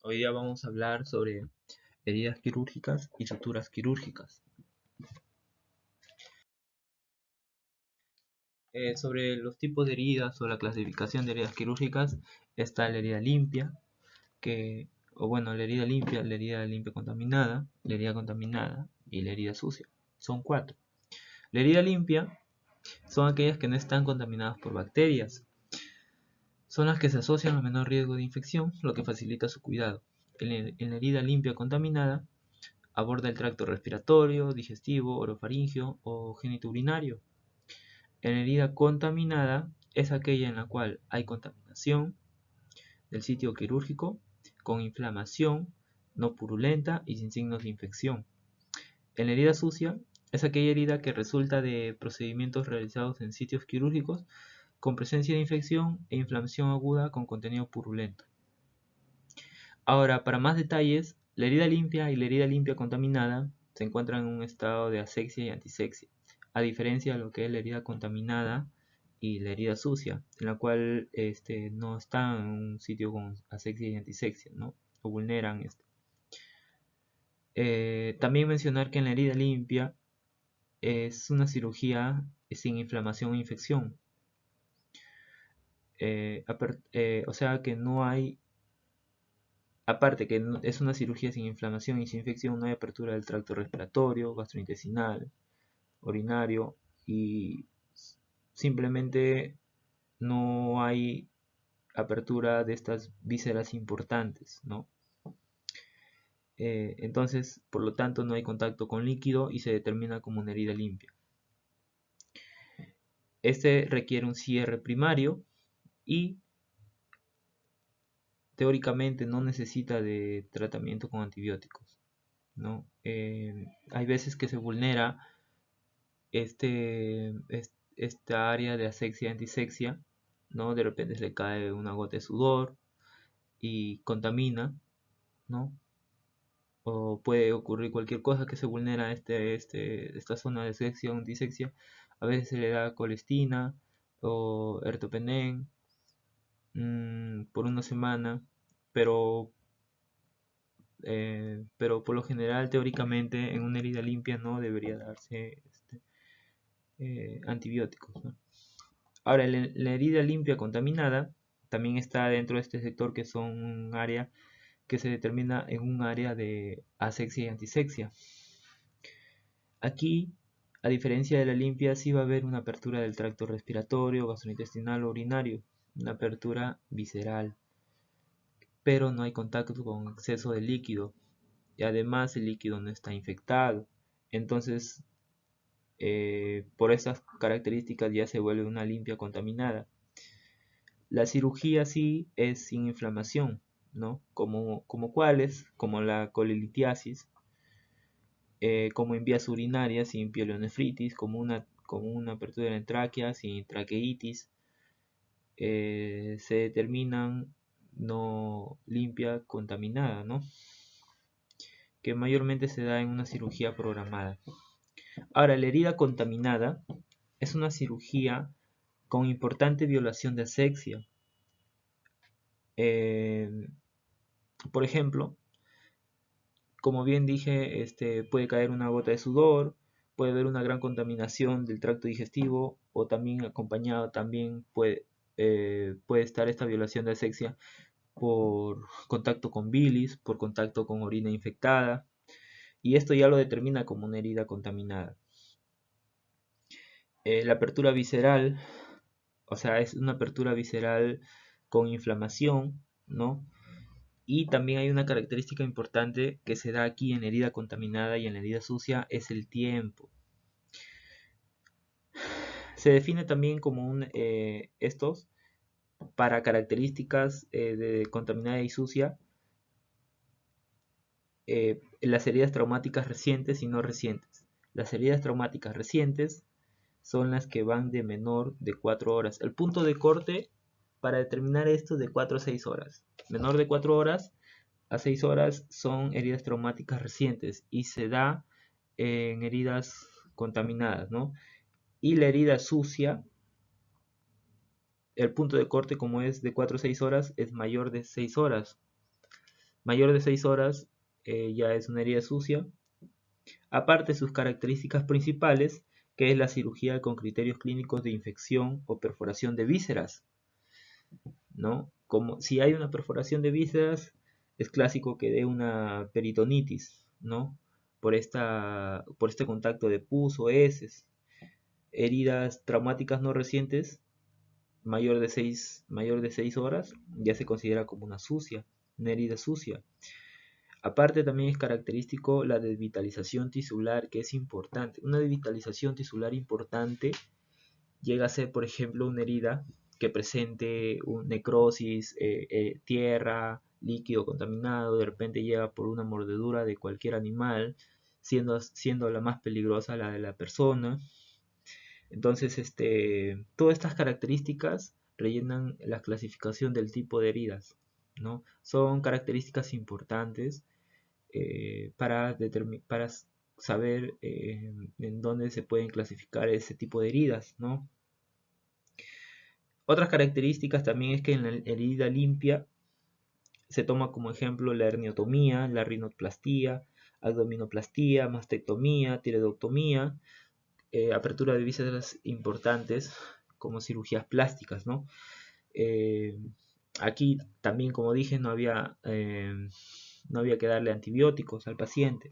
Hoy día vamos a hablar sobre heridas quirúrgicas y suturas quirúrgicas. Sobre los tipos de heridas o la clasificación de heridas quirúrgicas está la herida limpia, la herida limpia contaminada, la herida contaminada y la herida sucia. Son cuatro. La herida limpia son aquellas que no están contaminadas por bacterias. Son las que se asocian a menor riesgo de infección, lo que facilita su cuidado. En la herida limpia contaminada aborda el tracto respiratorio, digestivo, orofaringeo o genitourinario. En herida contaminada es aquella en la cual hay contaminación del sitio quirúrgico con inflamación no purulenta y sin signos de infección. En la herida sucia es aquella herida que resulta de procedimientos realizados en sitios quirúrgicos con presencia de infección e inflamación aguda con contenido purulento. Ahora, para más detalles, la herida limpia y la herida limpia contaminada se encuentran en un estado de asexia y antisexia, a diferencia de lo que es la herida contaminada y la herida sucia, en la cual no están en un sitio con asexia y antisexia, ¿no? O vulneran esto. También mencionar que en la herida limpia es una cirugía sin inflamación o infección. O sea que no hay, aparte que es una cirugía sin inflamación y sin infección, no hay apertura del tracto respiratorio, gastrointestinal, urinario y simplemente no hay apertura de estas vísceras importantes, ¿no? Entonces, por lo tanto, no hay contacto con líquido y se determina como una herida limpia. Este requiere un cierre primario y teóricamente no necesita de tratamiento con antibióticos, ¿no? Hay veces que se vulnera esta área de asexia y antisexia, ¿no? De repente se le cae una gota de sudor y contamina, ¿no? O puede ocurrir cualquier cosa que se vulnera esta zona de asexia o antisexia. A veces se le da colestina o ertopenem por una semana, pero por lo general, teóricamente, en una herida limpia no debería darse antibióticos, ¿no? Ahora, la herida limpia contaminada también está dentro de este sector, que son un área que se determina en un área de asexia y antisexia. Aquí, a diferencia de la limpia, sí va a haber una apertura del tracto respiratorio, gastrointestinal o urinario, una apertura visceral, pero no hay contacto con exceso de líquido y además el líquido no está infectado. Entonces, por estas características ya se vuelve una limpia contaminada. La cirugía sí es sin inflamación, ¿no? Como cuáles, como la colelitiasis, como en vías urinarias sin pielonefritis, como una apertura de la tráquea sin traqueitis, se determinan no limpia contaminada, ¿no? Que mayormente se da en una cirugía programada. Ahora, la herida contaminada es una cirugía con importante violación de asexia. Por ejemplo, como bien dije, puede caer una gota de sudor, puede haber una gran contaminación del tracto digestivo o también acompañado puede estar esta violación de asexia por contacto con bilis, por contacto con orina infectada, y esto ya lo determina como una herida contaminada. La apertura visceral, o sea, es una apertura visceral con inflamación, ¿no? Y también hay una característica importante que se da aquí en la herida contaminada y en la herida sucia, es el tiempo. Se define también como estos para características de contaminada y sucia, las heridas traumáticas recientes y no recientes. Las heridas traumáticas recientes son las que van de menor de 4 horas. El punto de corte para determinar esto es de 4 a 6 horas. Menor de 4 horas a 6 horas son heridas traumáticas recientes y se da en heridas contaminadas, ¿no? Y la herida sucia, el punto de corte como es de 4 a 6 horas, es mayor de 6 horas. Mayor de 6 horas ya es una herida sucia. Aparte sus características principales, que es la cirugía con criterios clínicos de infección o perforación de vísceras, ¿no? Como si hay una perforación de vísceras, es clásico que dé una peritonitis, ¿no? Por este contacto de pus o heces. Heridas traumáticas no recientes, mayor de 6 horas, ya se considera como una herida sucia. Aparte también es característico la desvitalización tisular, que es importante. Una desvitalización tisular importante llega a ser, por ejemplo, una herida que presente necrosis, tierra, líquido contaminado, de repente llega por una mordedura de cualquier animal, siendo la más peligrosa la de la persona. Entonces, todas estas características rellenan la clasificación del tipo de heridas, ¿no? Son características importantes para saber en dónde se pueden clasificar ese tipo de heridas, ¿no? Otras características también es que en la herida limpia se toma como ejemplo la herniotomía, la rinoplastía, abdominoplastía, mastectomía, tiroidectomía, apertura de vísceras importantes como cirugías plásticas, ¿no? Aquí también, como dije, no había que darle antibióticos al paciente.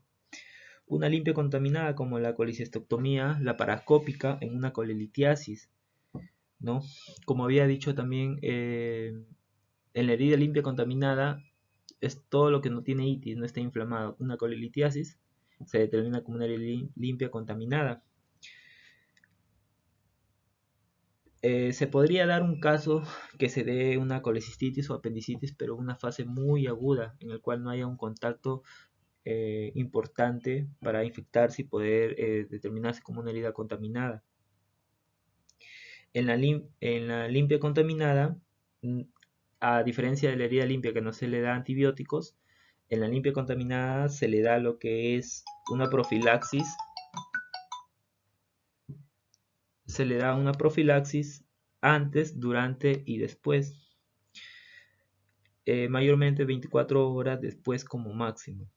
Una limpia contaminada como la colecistectomía, la parascópica en una colelitiasis, ¿no? Como había dicho también, en la herida limpia contaminada es todo lo que no tiene itis, no está inflamado. Una colelitiasis se determina como una herida limpia contaminada. Se podría dar un caso que se dé una colecistitis o apendicitis, pero en una fase muy aguda, en el cual no haya un contacto importante para infectarse y poder determinarse como una herida contaminada. En la limpia contaminada, a diferencia de la herida limpia que no se le da antibióticos, en la limpia contaminada se le da lo que es una profilaxis. Se le da una profilaxis antes, durante y después. Mayormente 24 horas después como máximo.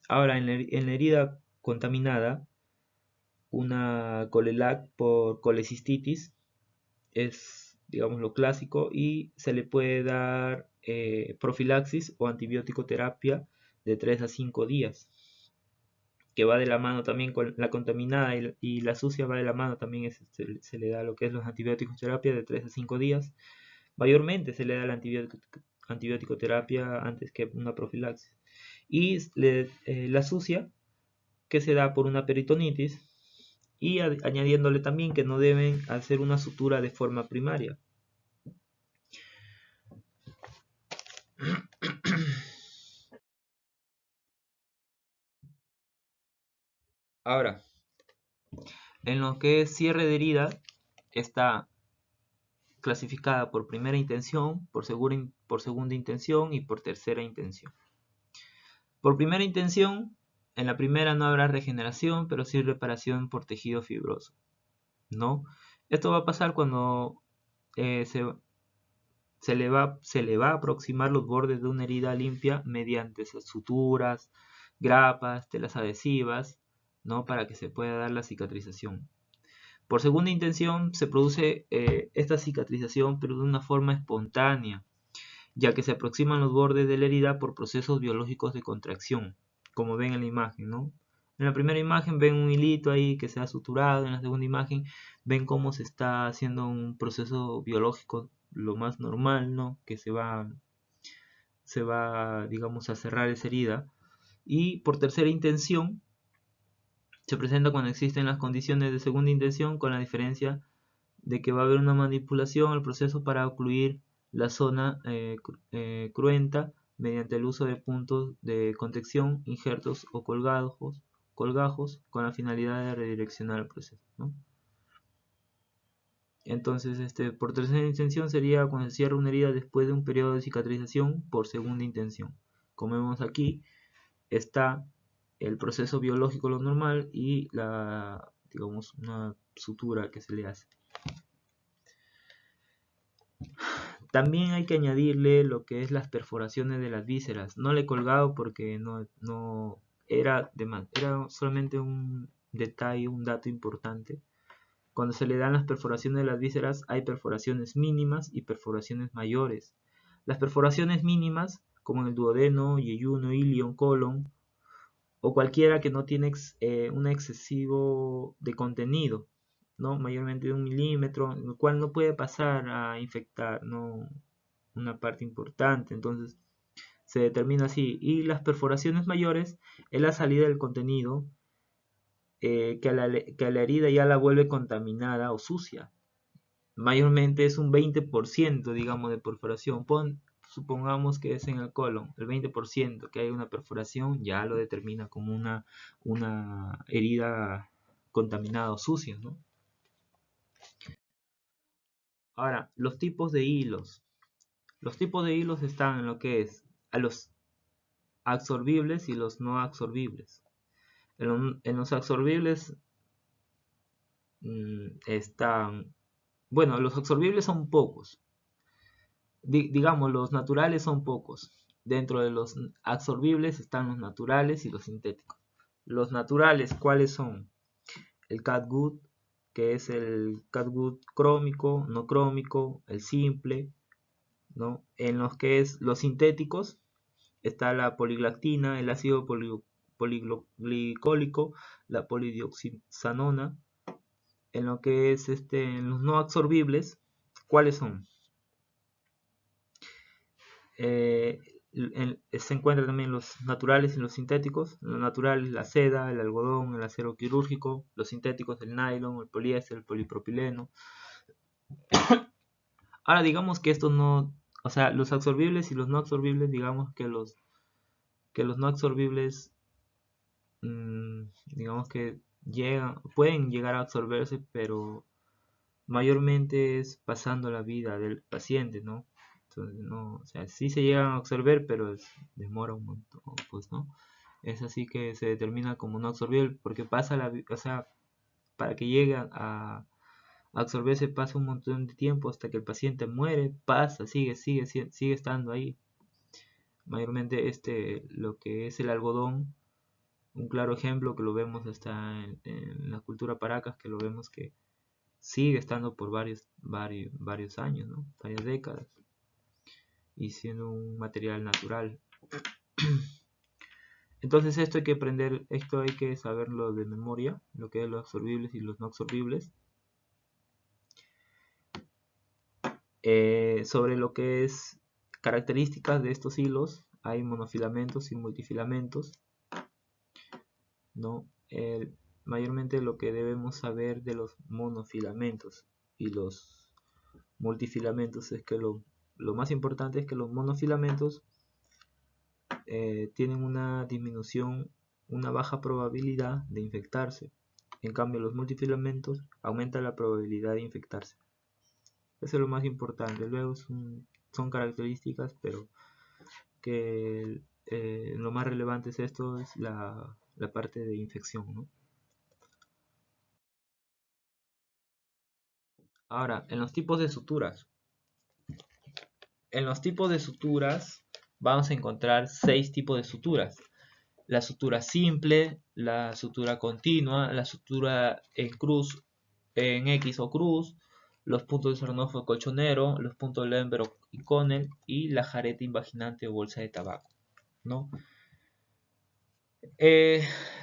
Ahora, en la herida contaminada, una colelac por colecistitis es, digamos, lo clásico, y se le puede dar profilaxis o antibiótico terapia de 3 a 5 días, que va de la mano también con la contaminada, y la sucia va de la mano también. Se le da lo que es los antibióticos terapia de 3 a 5 días. Mayormente se le da la antibiótico terapia antes que una profilaxis. Y la sucia, que se da por una peritonitis, y añadiéndole también que no deben hacer una sutura de forma primaria. Ahora, en lo que es cierre de herida, está clasificada por primera intención, por segunda intención y por tercera intención. Por primera intención, en la primera no habrá regeneración, pero sí reparación por tejido fibroso, ¿no? Esto va a pasar cuando se le va a aproximar los bordes de una herida limpia mediante suturas, grapas, telas adhesivas, ¿no? Para que se pueda dar la cicatrización. Por segunda intención se produce esta cicatrización, pero de una forma espontánea, ya que se aproximan los bordes de la herida por procesos biológicos de contracción, como ven en la imagen, ¿no? En la primera imagen ven un hilito ahí que se ha suturado, en la segunda imagen ven cómo se está haciendo un proceso biológico lo más normal, ¿no? Que se va, digamos, a cerrar esa herida. Y por tercera intención se presenta cuando existen las condiciones de segunda intención, con la diferencia de que va a haber una manipulación al proceso para ocluir la zona cruenta mediante el uso de puntos de contención, injertos o colgajos con la finalidad de redireccionar el proceso, ¿no? Entonces, por tercera intención sería cuando se cierra una herida después de un periodo de cicatrización por segunda intención. Como vemos aquí, está el proceso biológico, lo normal, y digamos, una sutura que se le hace. También hay que añadirle lo que es las perforaciones de las vísceras. No le he colgado porque no era de más, era solamente un detalle, un dato importante. Cuando se le dan las perforaciones de las vísceras, hay perforaciones mínimas y perforaciones mayores. Las perforaciones mínimas, como en el duodeno, yeyuno, ilion, colon, o cualquiera que no tiene un excesivo de contenido, ¿no? Mayormente de 1 milímetro, el cual no puede pasar a infectar, ¿no? Una parte importante. Entonces se determina así. Y las perforaciones mayores es la salida del contenido que a la herida ya la vuelve contaminada o sucia. Mayormente es un 20%, digamos, de perforación. Supongamos que es en el colon, el 20% que hay una perforación ya lo determina como una herida contaminada o sucia, ¿no? Ahora, los tipos de hilos. Los tipos de hilos están en lo que es a los absorbibles y los no absorbibles. En los absorbibles están, bueno, los absorbibles son pocos. Digamos, los naturales son pocos. Dentro de los absorbibles están los naturales y los sintéticos. Los naturales, ¿cuáles son? El catgut, que es el catgut crómico, no crómico, el simple, ¿no? En los que es los sintéticos está la poliglactina, el ácido poliglicólico, la polidioxanona. En lo que es en los no absorbibles, ¿cuáles son? Se encuentran también los naturales y los sintéticos. Los naturales, la seda, el algodón, el acero quirúrgico. Los sintéticos, el nylon, el poliéster, el polipropileno. Ahora digamos que estos no, o sea, los absorbibles y los no absorbibles, digamos que los no absorbibles, digamos que pueden llegar a absorberse, pero mayormente es pasando la vida del paciente, ¿no? Entonces, no, o sea, sí se llegan a absorber, pero demora un montón, pues, ¿no? Es así que se determina como no absorbible, porque pasa o sea, para que llegue a absorberse pasa un montón de tiempo hasta que el paciente muere, sigue estando ahí. Mayormente lo que es el algodón, un claro ejemplo que lo vemos hasta en la cultura Paracas, que lo vemos que sigue estando por varios años, ¿no? Varias décadas, y siendo un material natural. Entonces esto hay que aprender, esto hay que saberlo de memoria, lo que es los absorbibles y los no absorbibles. Sobre lo que es características de estos hilos, hay monofilamentos y multifilamentos, ¿no? Mayormente lo que debemos saber de los monofilamentos y los multifilamentos es que lo más importante es que los monofilamentos tienen una disminución, una baja probabilidad de infectarse. En cambio, los multifilamentos aumentan la probabilidad de infectarse. Eso es lo más importante. Luego son características, pero que lo más relevante es esto, es la parte de infección, ¿no? Ahora, en los tipos de suturas. En los tipos de suturas vamos a encontrar 6 tipos de suturas. La sutura simple, la sutura continua, la sutura en cruz, en X o cruz, los puntos de Sarnoff colchonero, los puntos de Lemberg y Connell y la jareta invaginante o bolsa de tabaco, ¿no?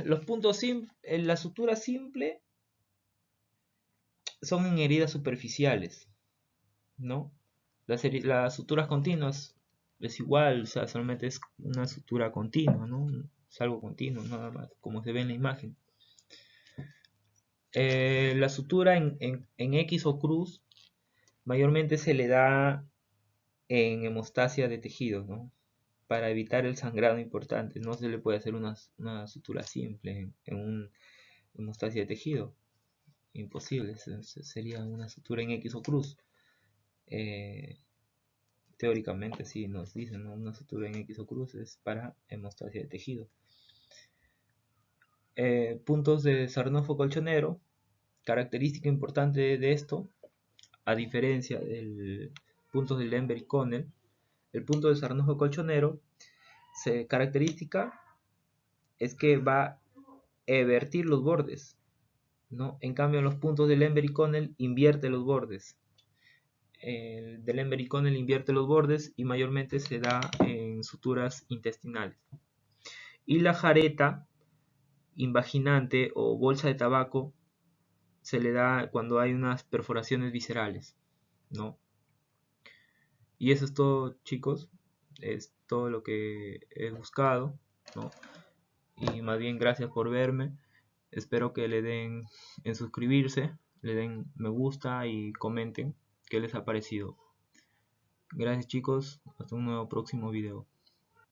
Los puntos en la sutura simple son en heridas superficiales, ¿no? Las suturas continuas es igual, o sea, solamente es una sutura continua, ¿no? Es algo continuo, nada más, como se ve en la imagen. La sutura en X o cruz mayormente se le da en hemostasia de tejido, ¿no? Para evitar el sangrado importante. No se le puede hacer una sutura simple en una hemostasia de tejido. Imposible, sería una sutura en X o cruz. Teóricamente sí nos dicen, ¿no? Una sutura en X o cruz es para hemostasia de tejido. Puntos de sarnofo colchonero. Característica importante de esto, a diferencia puntos de Lemberg y Connell. El punto de Sarnojo colchonero, característica es que va a evertir los bordes, ¿no? En cambio, los puntos de Lemberg y Connell invierte los bordes. El de Lemberg y Connell invierte los bordes y mayormente se da en suturas intestinales. Y la jareta invaginante o bolsa de tabaco se le da cuando hay unas perforaciones viscerales, ¿no? Y eso es todo, chicos. Es todo lo que he buscado, ¿no? Y más bien gracias por verme. Espero que le den en suscribirse, le den me gusta y comenten qué les ha parecido. Gracias, chicos. Hasta un nuevo próximo video.